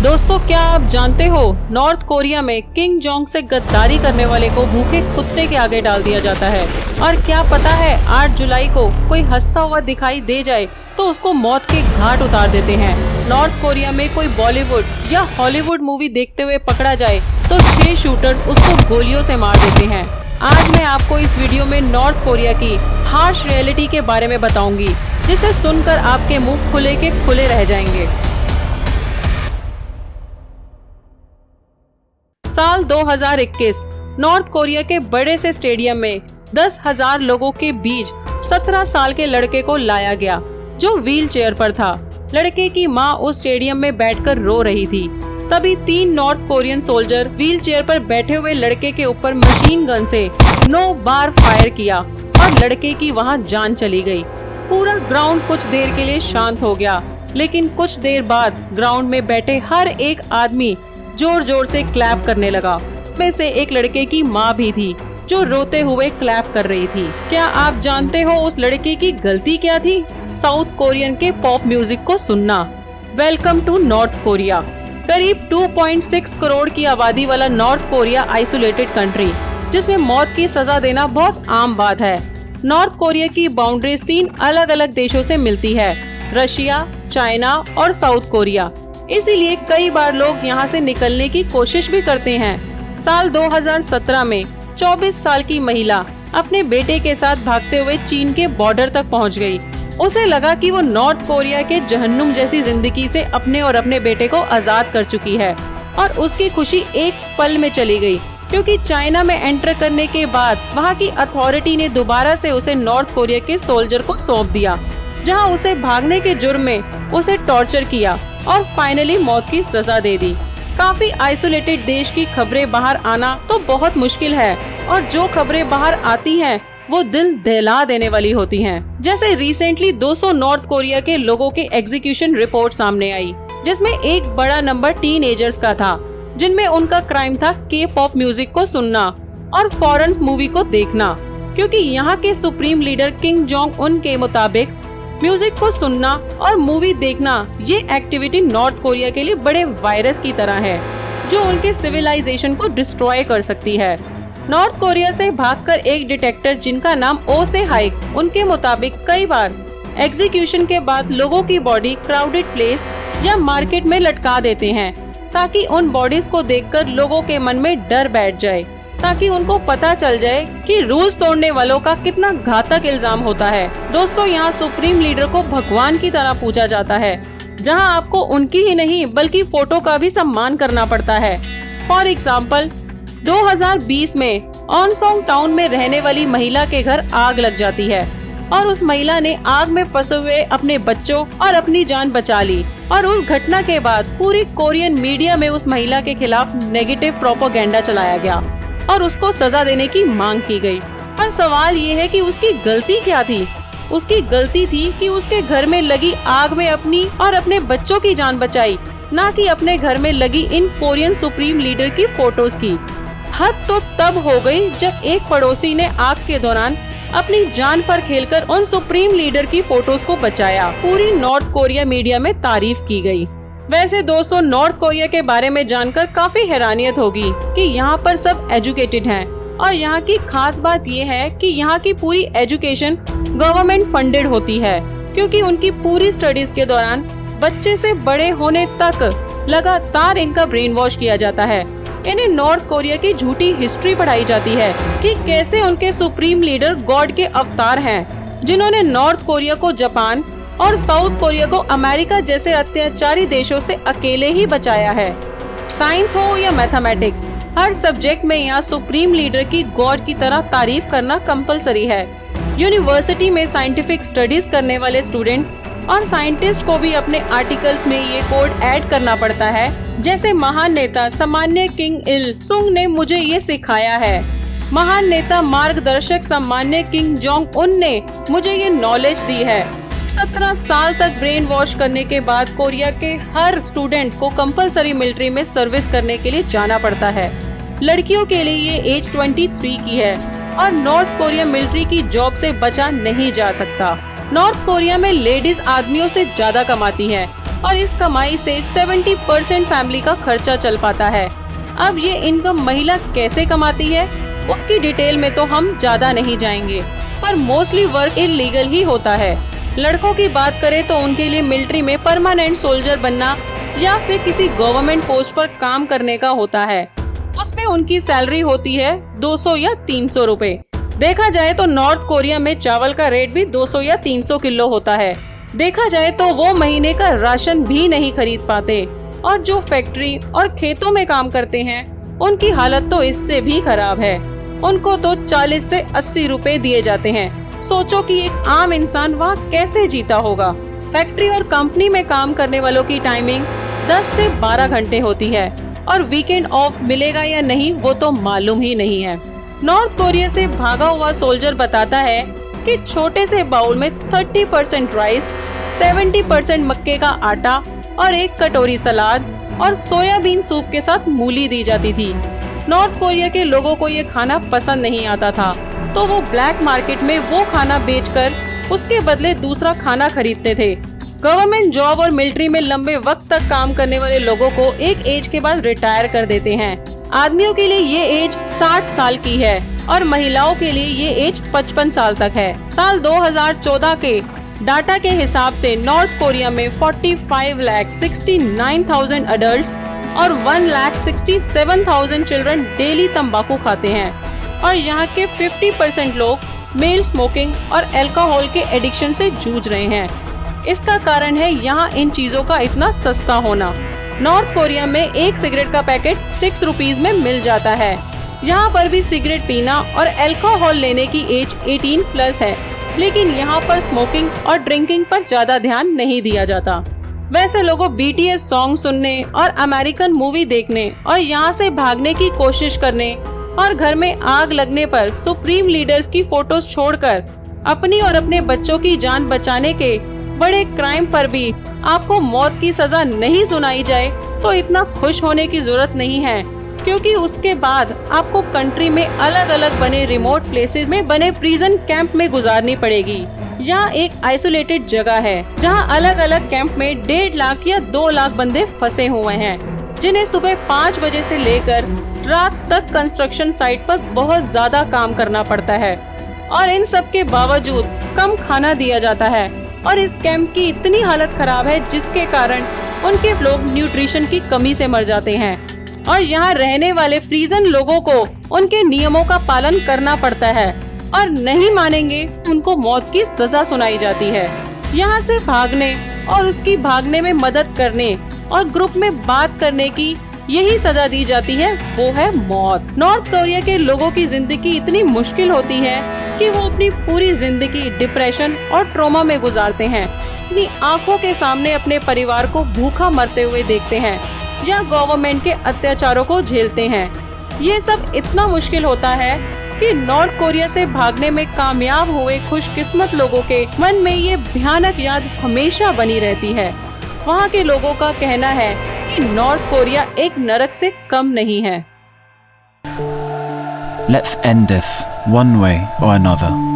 दोस्तों, क्या आप जानते हो नॉर्थ कोरिया में किंग जोंग से गद्दारी करने वाले को भूखे कुत्ते के आगे डाल दिया जाता है। और क्या पता है 8 जुलाई को कोई हंसता हुआ दिखाई दे जाए तो उसको मौत के घाट उतार देते हैं। नॉर्थ कोरिया में कोई बॉलीवुड या हॉलीवुड मूवी देखते हुए पकड़ा जाए तो 6 शूटर्स उसको गोलियों से मार देते हैं। आज मैं आपको इस वीडियो में नॉर्थ कोरिया की हार्श रियलिटी के बारे में बताऊंगी, जिसे सुनकर आपके मुंह खुले के खुले रह जाएंगे। साल 2021 नॉर्थ कोरिया के बड़े से स्टेडियम में 10,000 लोगों के बीच 17 साल के लड़के को लाया गया, जो व्हील चेयर पर था। लड़के की मां उस स्टेडियम में बैठकर रो रही थी। तभी 3 north Korean soldier wheel chair पर बैठे हुए लड़के के ऊपर मशीन गन से 9 बार फायर किया और लड़के की वहां जान चली गई। पूरा ग्राउंड कुछ देर के लिए शांत हो गया, लेकिन कुछ देर बाद ग्राउंड में बैठे हर एक आदमी जोर जोर से क्लैप करने लगा। उसमें से एक लड़के की माँ भी थी, जो रोते हुए क्लैप कर रही थी। क्या आप जानते हो उस लड़के की गलती क्या थी? साउथ कोरियन के पॉप म्यूजिक को सुनना। Welcome to North Korea. करीब 2.6 करोड़ की आबादी वाला नॉर्थ कोरिया आइसोलेटेड कंट्री, जिसमें मौत की सजा देना बहुत आम बात है। नॉर्थ कोरिया की बाउंड्रीज 3 अलग अलग देशों से मिलती है, रशिया, चाइना और साउथ कोरिया। इसीलिए कई बार लोग यहाँ से निकलने की कोशिश भी करते हैं। साल 2017 में 24 साल की महिला अपने बेटे के साथ भागते हुए चीन के बॉर्डर तक पहुँच गई। उसे लगा कि वो नॉर्थ कोरिया के जहन्नुम जैसी जिंदगी से अपने और अपने बेटे को आजाद कर चुकी है, और उसकी खुशी एक पल में चली गई, क्योंकि चाइना में एंटर करने के बाद वहाँ की अथॉरिटी ने दोबारा से उसे नॉर्थ कोरिया के सोल्जर को सौंप दिया, जहाँ उसे भागने के जुर्म में उसे टॉर्चर किया और फाइनली मौत की सजा दे दी। काफी आइसोलेटेड देश की खबरें बाहर आना तो बहुत मुश्किल है, और जो खबरें बाहर आती हैं वो दिल दहला देने वाली होती हैं। जैसे रिसेंटली 200 नॉर्थ कोरिया के लोगों के एग्जीक्यूशन रिपोर्ट सामने आई, जिसमें एक बड़ा नंबर टीनएजर्स का था, जिनमें उनका क्राइम था के पॉप म्यूजिक को सुनना और फॉरेन मूवी को देखना। क्योंकि यहाँ के supreme leader king Jong Un के मुताबिक म्यूजिक को सुनना और मूवी देखना, ये एक्टिविटी नॉर्थ कोरिया के लिए बड़े वायरस की तरह है, जो उनके सिविलाइजेशन को डिस्ट्रॉय कर सकती है। नॉर्थ कोरिया से भागकर एक डिटेक्टर जिनका नाम ओ से हाइक, उनके मुताबिक कई बार एग्जीक्यूशन के बाद लोगों की बॉडी क्राउडेड प्लेस या मार्केट में लटका देते हैं, ताकि उन बॉडीज को देखकर लोगों के मन में डर बैठ जाए, ताकि उनको पता चल जाए कि रूल्स तोड़ने वालों का कितना घातक इल्जाम होता है। दोस्तों, यहाँ सुप्रीम लीडर को भगवान की तरह पूजा जाता है, जहाँ आपको उनकी ही नहीं बल्कि फोटो का भी सम्मान करना पड़ता है। फॉर एग्जाम्पल 2020 में ऑनसोंग टाउन में रहने वाली महिला के घर आग लग जाती है, और उस महिला ने आग में फंसे हुए अपने बच्चों और अपनी जान बचा ली। और उस घटना के बाद पूरी कोरियन मीडिया में उस महिला के खिलाफ नेगेटिव प्रोपेगेंडा चलाया गया और उसको सजा देने की मांग की गई। पर सवाल ये है कि उसकी गलती क्या थी? उसकी गलती थी कि उसके घर में लगी आग में अपनी और अपने बच्चों की जान बचाई, ना कि अपने घर में लगी इन कोरियन सुप्रीम लीडर की फोटोज की। हद तो तब हो गई जब एक पड़ोसी ने आग के दौरान अपनी जान पर खेलकर उन सुप्रीम लीडर की फोटोज को बचाया। पूरी नॉर्थ कोरिया मीडिया में तारीफ की गई। वैसे दोस्तों, नॉर्थ कोरिया के बारे में जानकर काफी हैरानियत होगी कि यहाँ पर सब एजुकेटेड हैं, और यहाँ की खास बात ये है कि यहाँ की पूरी एजुकेशन गवर्नमेंट फंडेड होती है, क्योंकि उनकी पूरी स्टडीज के दौरान बच्चे से बड़े होने तक लगातार इनका ब्रेन वॉश किया जाता है। इन्हें नॉर्थ कोरिया की झूठी हिस्ट्री पढ़ाई जाती है कि कैसे उनके सुप्रीम लीडर गॉड के अवतार हैं, जिन्होंने नॉर्थ कोरिया को जापान और साउथ कोरिया को अमेरिका जैसे अत्याचारी देशों से अकेले ही बचाया है। साइंस हो या मैथमेटिक्स, हर सब्जेक्ट में यहाँ सुप्रीम लीडर की गॉड की तरह तारीफ करना कंपलसरी है। यूनिवर्सिटी में साइंटिफिक स्टडीज करने वाले स्टूडेंट और साइंटिस्ट को भी अपने आर्टिकल्स में ये कोड ऐड करना पड़ता है, जैसे महान नेता सामान्य किंग इल सुंग ने मुझे ये सिखाया है। महान नेता मार्गदर्शक सामान्य किंग जोंग उन ने मुझे ये नॉलेज दी है। 17 साल तक ब्रेन वॉश करने के बाद कोरिया के हर स्टूडेंट को कंपलसरी मिलिट्री में सर्विस करने के लिए जाना पड़ता है। लड़कियों के लिए ये एज 23 की है, और नॉर्थ कोरिया मिलिट्री की जॉब से बचा नहीं जा सकता। नॉर्थ कोरिया में लेडीज आदमियों से ज्यादा कमाती हैं, और इस कमाई से 70% फैमिली का खर्चा चल पाता है। अब ये इनकम महिला कैसे कमाती है, उसकी डिटेल में तो हम ज्यादा नहीं जाएंगे, पर मोस्टली वर्क इलीगल ही होता है। लड़कों की बात करें तो उनके लिए मिलिट्री में परमानेंट सोल्जर बनना या फिर किसी गवर्नमेंट पोस्ट पर काम करने का होता है। उसमें उनकी सैलरी होती है 200 या 300 रुपए। देखा जाए तो नॉर्थ कोरिया में चावल का रेट भी 200 या 300 किलो होता है। देखा जाए तो वो महीने का राशन भी नहीं खरीद पाते, और जो फैक्ट्री और खेतों में काम करते हैं उनकी हालत तो इससे भी खराब है। उनको तो 40 से 80 रुपए दिए जाते हैं। सोचो कि एक आम इंसान वहाँ कैसे जीता होगा। फैक्ट्री और कंपनी में काम करने वालों की टाइमिंग 10 से 12 घंटे होती है, और वीकेंड ऑफ मिलेगा या नहीं वो तो मालूम ही नहीं है। नॉर्थ कोरिया से भागा हुआ सोल्जर बताता है कि छोटे से बाउल में 30% राइस, 70% मक्के का आटा और 1 कटोरी सलाद और सोयाबीन सूप के साथ मूली दी जाती थी। नॉर्थ कोरिया के लोगों को ये खाना पसंद नहीं आता था, तो वो ब्लैक मार्केट में वो खाना बेचकर उसके बदले दूसरा खाना खरीदते थे। गवर्नमेंट जॉब और मिलिट्री में लंबे वक्त तक काम करने वाले लोगों को एक एज के बाद रिटायर कर देते हैं। आदमियों के लिए ये एज 60 साल की है और महिलाओं के लिए ये एज 55 साल तक है। साल 2014 के डाटा के हिसाब से नॉर्थ कोरिया में 45,69,000 अडल्ट्स और 1,67,000 चिल्ड्रन डेली तंबाकू खाते हैं, और यहाँ के 50% लोग मेल स्मोकिंग और अल्कोहल के एडिक्शन से जूझ रहे हैं। इसका कारण है यहाँ इन चीजों का इतना सस्ता होना। नॉर्थ कोरिया में एक सिगरेट का पैकेट 6 रुपीज में मिल जाता है। यहाँ पर भी सिगरेट पीना और अल्कोहल लेने की एज 18+ है, लेकिन यहाँ पर स्मोकिंग और ड्रिंकिंग पर ज्यादा ध्यान नहीं दिया जाता। वैसे लोगों BTS सॉन्ग सुनने और अमेरिकन मूवी देखने और यहाँ से भागने की कोशिश करने और घर में आग लगने पर सुप्रीम लीडर्स की फोटोज छोड़कर अपनी और अपने बच्चों की जान बचाने के बड़े क्राइम पर भी आपको मौत की सजा नहीं सुनाई जाए तो इतना खुश होने की जरूरत नहीं है, क्योंकि उसके बाद आपको कंट्री में अलग अलग बने रिमोट प्लेसेस में बने प्रिजन कैंप में गुजारनी पड़ेगी। यहाँ एक आइसोलेटेड जगह है जहाँ अलग अलग कैंप में 1.5 लाख या 2 लाख बंदे फंसे हुए हैं, जिन्हें सुबह 5 बजे से लेकर रात तक कंस्ट्रक्शन साइट पर बहुत ज्यादा काम करना पड़ता है, और इन सब के बावजूद कम खाना दिया जाता है। और इस कैंप की इतनी हालत खराब है जिसके कारण उनके लोग न्यूट्रिशन की कमी से मर जाते हैं, और यहाँ रहने वाले प्रिजन लोगों को उनके नियमों का पालन करना पड़ता है, और नहीं मानेंगे उनको मौत की सजा सुनाई जाती है। यहाँ से भागने और उसकी भागने में मदद करने और ग्रुप में बात करने की यही सजा दी जाती है, वो है मौत। नॉर्थ कोरिया के लोगों की जिंदगी इतनी मुश्किल होती है कि वो अपनी पूरी जिंदगी डिप्रेशन और ट्रॉमा में गुजारते हैं। अपनी आंखों के सामने अपने परिवार को भूखा मरते हुए देखते हैं या गवर्नमेंट के अत्याचारों को झेलते हैं। ये सब इतना मुश्किल होता है कि नॉर्थ कोरिया से भागने में कामयाब हुए खुशकिस्मत लोगों के मन में ये भयानक याद हमेशा बनी रहती है। वहाँ के लोगों का कहना है कि नॉर्थ कोरिया एक नरक से कम नहीं है। Let's end this one way or another.